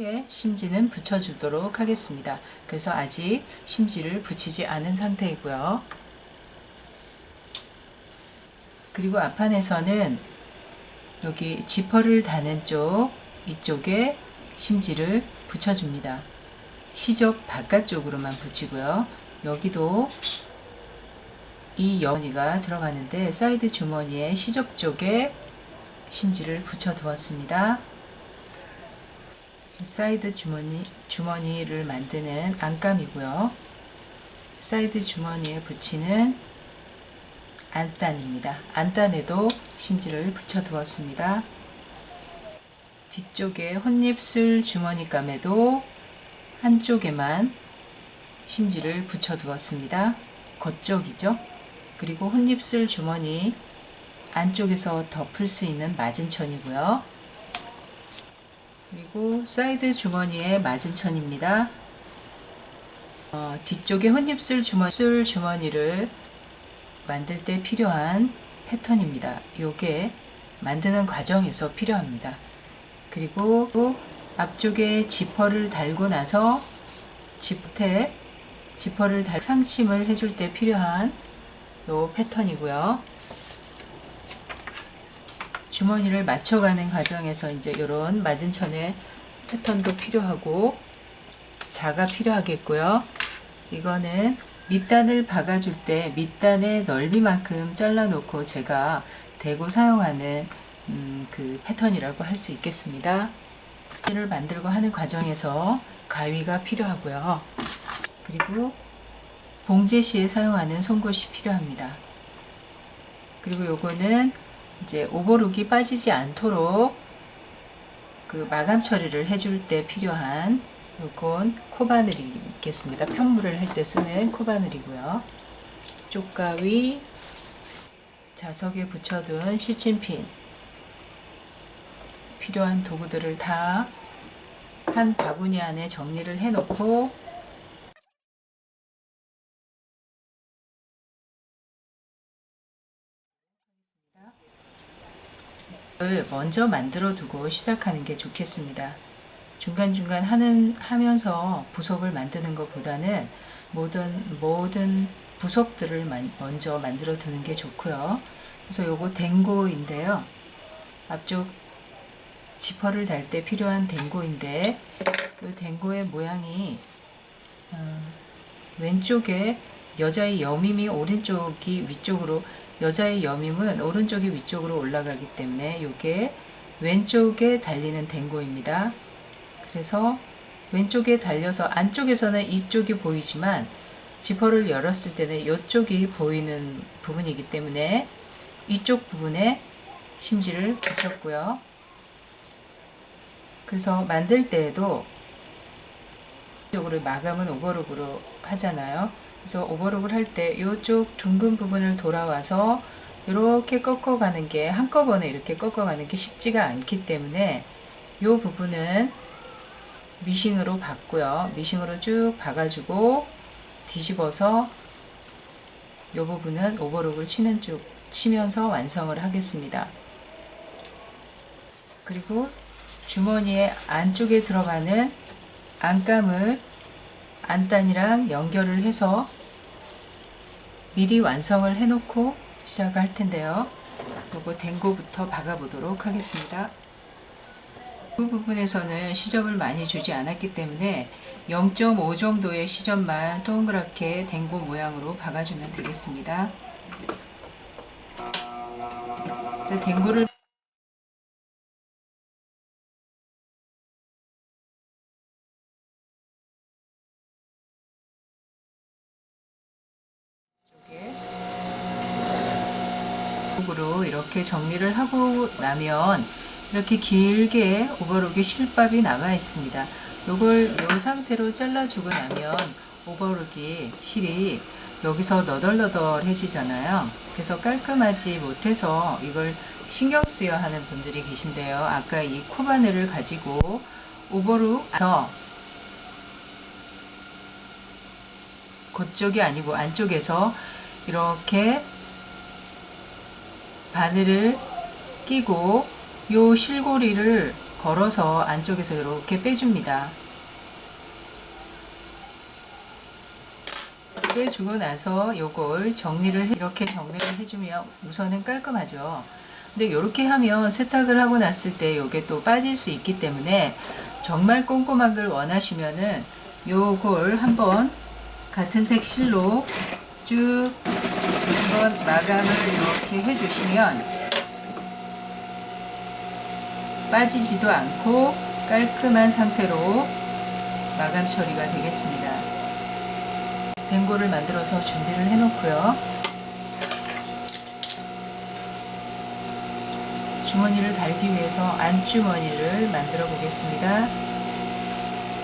후에 심지는 붙여주도록 하겠습니다. 그래서 아직 심지를 붙이지 않은 상태이고요. 그리고 앞판에서는 여기 지퍼를 다는 쪽 이쪽에 심지를 붙여줍니다. 시접 바깥쪽으로만 붙이고요. 여기도 이 여머니가 들어가는데 사이드 주머니에 시접 쪽에 심지를 붙여 두었습니다. 사이드 주머니를 만드는 안감이고요. 사이드 주머니에 붙이는 안단입니다. 안단에도 심지를 붙여 두었습니다. 뒤쪽에 혼입술 주머니감에도 한쪽에만 심지를 붙여 두었습니다. 겉쪽이죠. 그리고 혼입술 주머니 안쪽에서 덮을 수 있는 맞은천이고요. 그리고 사이드 주머니의 맞은천입니다. 뒤쪽에 혼입술 주머니를 만들 때 필요한 패턴입니다. 요게 만드는 과정에서 필요합니다. 그리고 앞쪽에 지퍼를 달고 나서 지퍼를 상침을 해줄 때 필요한 요 패턴이고요. 주머니를 맞춰가는 과정에서 이제 이런 맞은천의 패턴도 필요하고 자가 필요하겠고요. 이거는 밑단을 박아줄 때 밑단의 넓이만큼 잘라놓고 제가 대고 사용하는 그 패턴이라고 할 수 있겠습니다. 를 만들고 하는 과정에서 가위가 필요하고요. 그리고 봉제 시에 사용하는 송곳이 필요합니다. 그리고 요거는 이제 오버룩이 빠지지 않도록 그 마감 처리를 해줄 때 필요한 요건 코바늘이겠습니다. 편물을 할 때 쓰는 코바늘이고요. 쪽가위, 자석에 붙여둔 시침핀, 필요한 도구들을 다 한 바구니 안에 정리를 해 놓고 먼저 만들어 두고 시작하는 게 좋겠습니다. 중간중간 하면서 부속을 만드는 것보다는 모든 부속들을 먼저 만들어 두는 게 좋고요. 그래서 요거 댕고인데요. 앞쪽 지퍼를 달 때 필요한 댕고인데 이 댕고의 모양이 왼쪽에 여자의 여밈이 오른쪽이 위쪽으로 여자의 여밈은 오른쪽이 위쪽으로 올라가기 때문에 이게 왼쪽에 달리는 댕고입니다. 그래서 왼쪽에 달려서 안쪽에서는 이쪽이 보이지만 지퍼를 열었을 때는 이쪽이 보이는 부분이기 때문에 이쪽 부분에 심지를 붙였고요. 그래서 만들 때에도 이쪽으로 마감은 오버룩으로 하잖아요. 그래서 오버룩을 할 때 이쪽 둥근 부분을 돌아와서 이렇게 꺾어가는 게 한꺼번에 이렇게 꺾어가는 게 쉽지가 않기 때문에 이 부분은 미싱으로 박고요. 미싱으로 쭉 박아주고 뒤집어서 이 부분은 오버룩을 치면서 완성을 하겠습니다. 그리고 주머니의 안쪽에 들어가는 안감을 안단이랑 연결을 해서 미리 완성을 해 놓고 시작할 텐데요. 요거 댕고부터 박아 보도록 하겠습니다. 그 부분에서는 시접을 많이 주지 않았기 때문에 0.5 정도의 시접만 동그랗게 댕고 모양으로 박아주면 되겠습니다. 댕고를 으로 이렇게 정리를 하고 나면 이렇게 길게 오버룩의 실밥이 남아 있습니다. 요걸 이 상태로 잘라주고 나면 오버룩이 실이 여기서 너덜너덜해지잖아요. 그래서 깔끔하지 못해서 이걸 신경 쓰여 하는 분들이 계신데요. 아까 이 코바늘을 가지고 오버룩에서 그쪽이 아니고 안쪽에서 이렇게 바늘을 끼고 요 실고리를 걸어서 안쪽에서 이렇게 빼줍니다. 빼주고 나서 요걸 이렇게 정리를 해주면 우선은 깔끔하죠. 근데 이렇게 하면 세탁을 하고 났을 때 요게 또 빠질 수 있기 때문에 정말 꼼꼼한 걸 원하시면은 요걸 한번 같은 색 실로 쭉 한번 마감을 이렇게 해주시면 빠지지도 않고 깔끔한 상태로 마감 처리가 되겠습니다. 댕고를 만들어서 준비를 해 놓고요. 주머니를 달기 위해서 안주머니를 만들어 보겠습니다.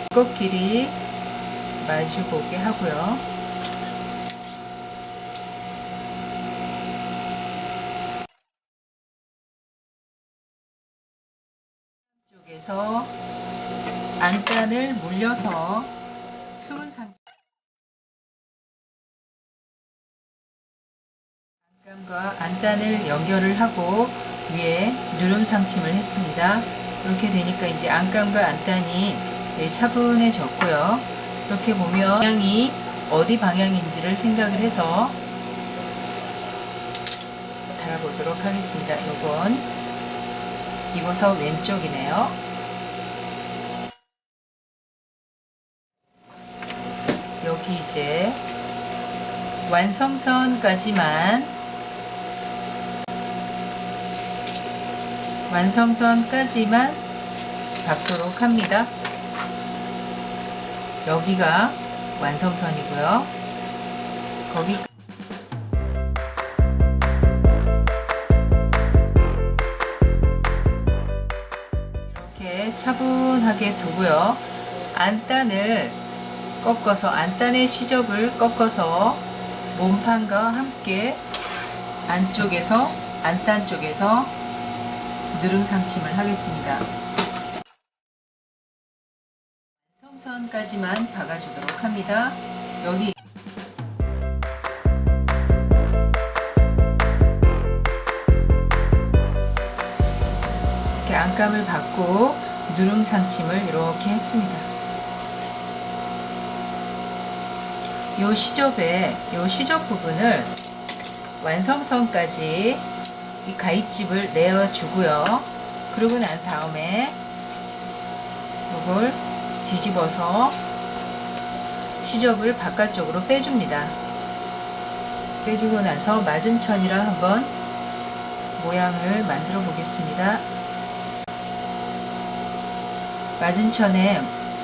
두껍끼리 마주보게 하고요. 쪽에서 안단을 물려서 숨은 상태 안감과 안단을 연결을 하고 위에 누름 상침을 했습니다. 이렇게 되니까 이제 안감과 안단이 이제 차분해졌고요. 이렇게 보면 방향이 어디 방향인지를 생각을 해서 달아보도록 하겠습니다. 이건 입어서 왼쪽이네요. 여기 이제 완성선까지만 박도록 합니다. 여기가 완성선이고요. 거기 이렇게 차분하게 두고요. 안단을 꺾어서 안단의 시접을 꺾어서 몸판과 함께 안쪽에서 안단 쪽에서 누름 상침을 하겠습니다. 완성선까지만 박아주도록 합니다. 여기 이렇게 안감을 받고 누름 상침을 이렇게 했습니다. 요 시접 부분을 완성선까지 이 가위집을 내어주고요. 그러고 난 다음에 이걸 뒤집어서 시접을 바깥쪽으로 빼줍니다. 빼주고 나서 맞은천이라 한번 모양을 만들어 보겠습니다. 맞은천에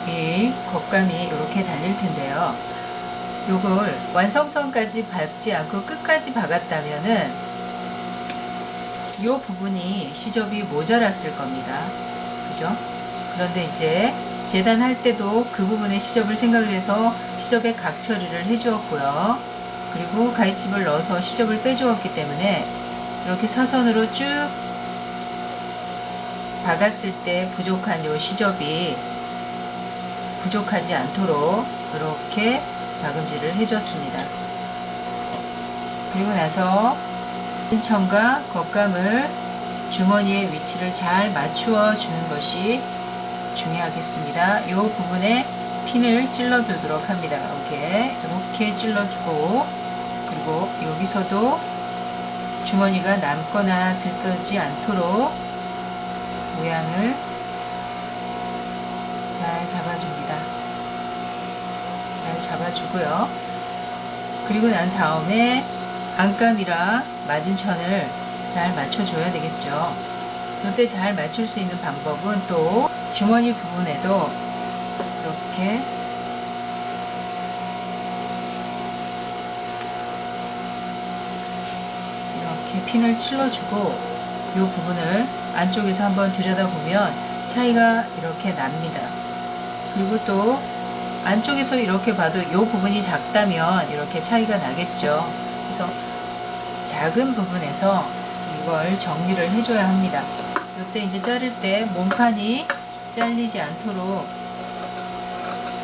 이 겉감이 이렇게 달릴 텐데요. 요걸 완성선까지 밟지 않고 끝까지 박았다면은 이 부분이 시접이 모자랐을 겁니다. 그죠? 그런데 이제 재단할 때도 그 부분의 시접을 생각을 해서 시접에 각 처리를 해 주었고요. 그리고 가위집을 넣어서 시접을 빼 주었기 때문에 이렇게 사선으로 쭉 박았을 때 부족한 요 시접이 부족하지 않도록 이렇게 박음질을 해 줬습니다. 그리고 나서 천과 겉감을 주머니의 위치를 잘 맞추어 주는 것이 중요하겠습니다. 이 부분에 핀을 찔러 두도록 합니다. 이렇게 찔러 주고, 그리고 여기서도 주머니가 남거나 들뜨지 않도록 모양을 잘 잡아줍니다. 잘 잡아주고요. 그리고 난 다음에 안감이랑 맞은천을 잘 맞춰줘야 되겠죠. 이때 잘 맞출 수 있는 방법은 또 주머니 부분에도 이렇게 핀을 찔러주고 이 부분을 안쪽에서 한번 들여다보면 차이가 이렇게 납니다. 그리고 또 안쪽에서 이렇게 봐도 이 부분이 작다면 이렇게 차이가 나겠죠. 그래서 작은 부분에서 이걸 정리를 해줘야 합니다. 이때 이제 자를 때 몸판이 잘리지 않도록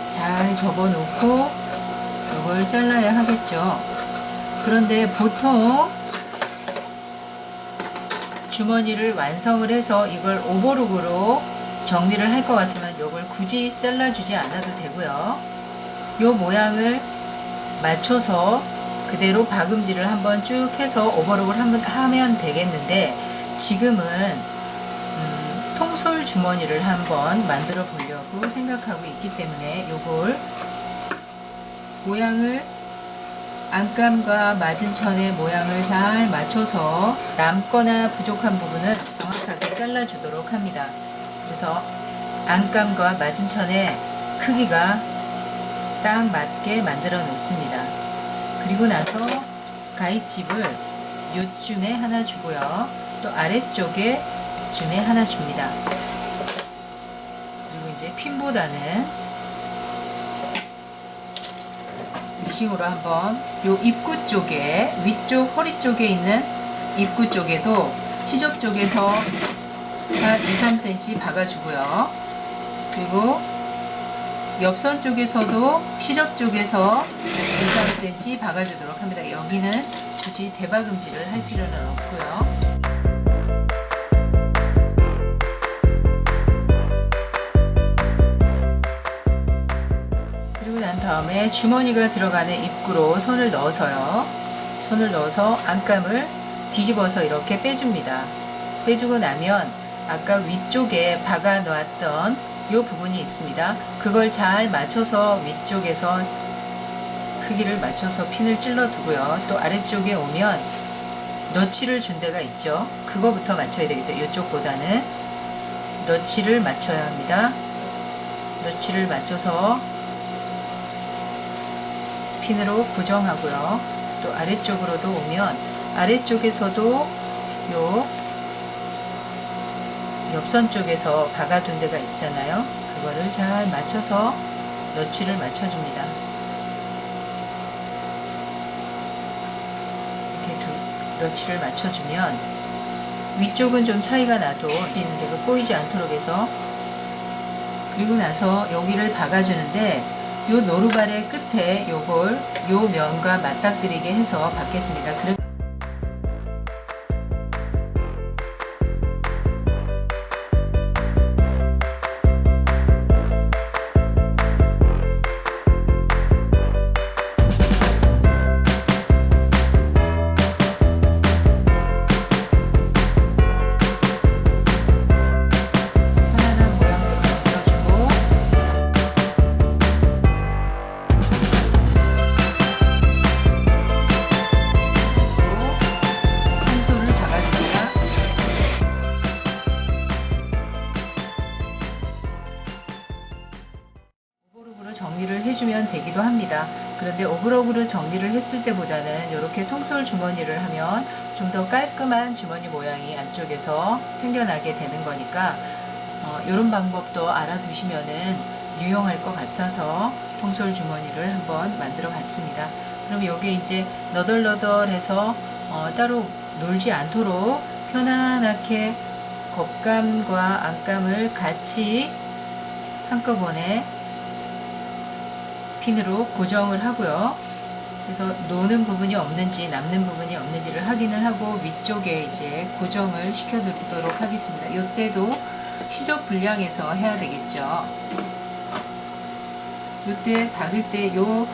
잘 접어놓고 이걸 잘라야 하겠죠. 그런데 보통 주머니를 완성을 해서 이걸 오버룩으로 정리를 할 것 같으면 요걸 굳이 잘라주지 않아도 되고요. 요 모양을 맞춰서 그대로 박음질을 한번 쭉 해서 오버록을 한번 하면 되겠는데, 지금은 통솔 주머니를 한번 만들어 보려고 생각하고 있기 때문에 요걸 모양을 안감과 맞은천의 모양을 잘 맞춰서 남거나 부족한 부분은 정확하게 잘라주도록 합니다. 그래서 안감과 맞은천의 크기가 딱 맞게 만들어 놓습니다. 그리고 나서 가위집을 요쯤에 하나 주고요. 또 아래쪽에 쯤에 하나 줍니다. 그리고 이제 핀보다는 미싱으로 한번 요 입구 쪽에, 위쪽 허리 쪽에 있는 입구 쪽에도 시접 쪽에서 한 2-3cm 박아주고요. 그리고 옆선 쪽에서도 시접 쪽에서 2-3cm 박아주도록 합니다. 여기는 굳이 대박음질을 할 필요는 없고요. 그리고 난 다음에 주머니가 들어가는 입구로 손을 넣어서요. 손을 넣어서 안감을 뒤집어서 이렇게 빼줍니다. 빼주고 나면 아까 위쪽에 박아 놓았던 이 부분이 있습니다. 그걸 잘 맞춰서 위쪽에서 크기를 맞춰서 핀을 찔러 두고요. 또 아래쪽에 오면 너치를 준 데가 있죠. 그거부터 맞춰야 되겠죠. 이쪽보다는 너치를 맞춰야 합니다. 너치를 맞춰서 핀으로 고정하고요. 또 아래쪽으로도 오면 아래쪽에서도 요 옆선 쪽에서 박아둔 데가 있잖아요. 그거를 잘 맞춰서 너치를 맞춰줍니다. 이렇게 너치를 맞춰주면 위쪽은 좀 차이가 나도 있는 데가 꼬이지 않도록 해서, 그리고 나서 여기를 박아주는데 요 노루발의 끝에 요걸 요 면과 맞닥뜨리게 해서 박겠습니다. 정리를 해주면 되기도 합니다. 그런데 오브록으로 정리를 했을 때보다는 이렇게 통솔 주머니를 하면 좀 더 깔끔한 주머니 모양이 안쪽에서 생겨나게 되는 거니까 이런 방법도 알아두시면은 유용할 것 같아서 통솔 주머니를 한번 만들어 봤습니다. 그럼 여기 이제 너덜너덜해서 따로 놀지 않도록 편안하게 겉감과 안감을 같이 한꺼번에 핀으로 고정을 하고요. 그래서 노는 부분이 없는지 남는 부분이 없는지를 확인을 하고 위쪽에 이제 고정을 시켜두도록 하겠습니다. 이때도 시접 분량해서 해야 되겠죠. 이때 박을 때 요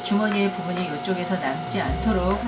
주머니의 부분이 이쪽에서 남지 않도록